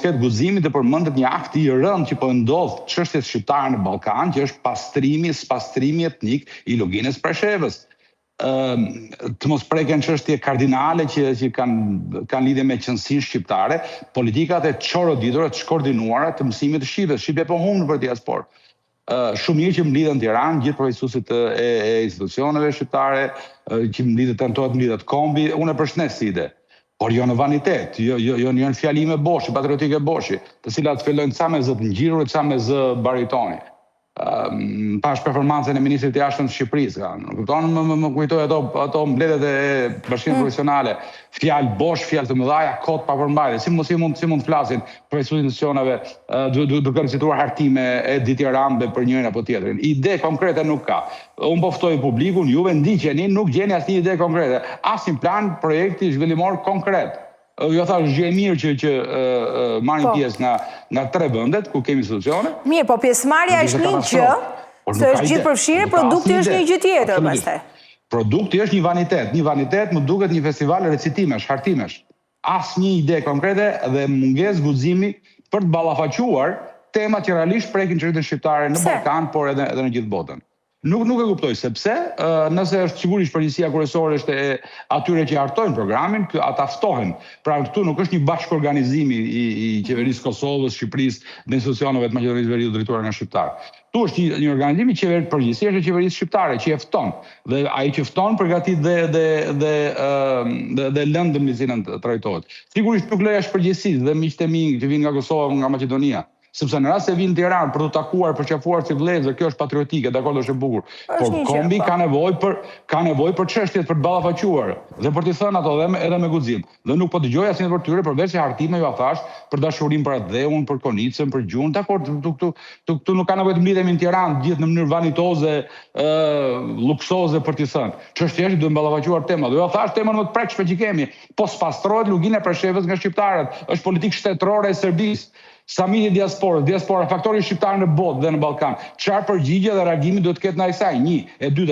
ketë guximin të përmendet një akt i rënd që po ndodh çështjes shqiptare në Ballkan, që është pastrimi etnik i luginës Preshevës. Të mos preken çështje kardinale që kanë lidhje me qëndësinë shqiptare, politikat e çoroditura, të shkoordinuara të mësimit të Shqipëve. Shqipja po humbën për diasporë. Shumë mirë që mblidhen në Tiranë, gjithë profesuesit e institucioneve shqiptare, që tentohet mblidhet kombi, unë e përshëndes si ide. Por jo në vanitet, jo në fjalime boshi, patriotike boshi, të cilat fillojnë ca me zë të ngjirur, ca me zë baritoni. Pash performancën e ministrit të jashtëm të Shqipërisë. Më kujtoj ato mbledhjet e bashkimit profesionale, fjalë bosh, fjalë të mëdha, kot pa përmbajtje. Si mund të flasin profesorët e institucioneve duke cituar hartime e Ditja Rambe për njërin apo tjetrin. Ide konkrete nuk ka. Unë po ftoj publikun, juve ndiqeni, nuk gjeni asnjë ide konkrete, asnjë plan projekti zhvillimor konkret. Jo thash gjë e mirë që marrin pjesë nga 3 vendet ku kemi institucione. Mirë, po pjesëmarrja është një gjë, se është gjithë përfshirë, produkti është një gjë tjetër pastaj. Produkti është një vanitet, më duket një festival recitimesh, hartimesh. Asnjë ide konkrete dhe mungesë guximi për të ballafaquar temat që realisht prekin çështën shqiptare në Ballkan, por edhe në gjithë botën. Nuk e kuptoj sepse, nëse është sigurisht përgjegjësia kryesore është e atyre që hartojnë programin, ata ftohen. Pra këtu nuk është një bashkëorganizim i qeverisë Kosovës, Shqipërisë dhe institucioneve të Maqedonisë Veriut drejtuar nga shqiptarë. Tu është një organizim i përgjegjësisht e qeverisë shqiptare që e fton. Dhe ai që fton përgatit dhe lëndën me cilën trajtohet. Sigurisht nuk lëja shpërgjegjësisë dhe miqtë e mi që vinë nga Kosova, nga Maqedonia. Sepse në rast se vinë në Tiranë për të takuar, për qafuar si vëllezër, kjo është patriotike, dakord, është e bukur. Por kombi ka nevojë për çështjet për të ballafaquar dhe për t'i thënë ato edhe me guxim. Dhe nuk po dëgjoj asnjë për tyre përveç se hartime ju thash për dashurinë për Adheun, për Konicën, për Gjun, dakord, këtu nuk ka nevojë të mblidhemi në Tiranë gjithë në mënyrë vanitoze, luksoze për t'i thënë. Çështja është duhet ballafaquar temat. Do ju thash temën më të prekshme që kemi. Po spastrohet lugina e Preshevës nga shqiptarët. Është politikë shtetërore e Serbisë. Samiti diaspora, faktori shqiptar në botë dhe në Ballkan. Çfarë përgjigje dhe reagimi duhet të ketë ndaj saj? 1, e dyta,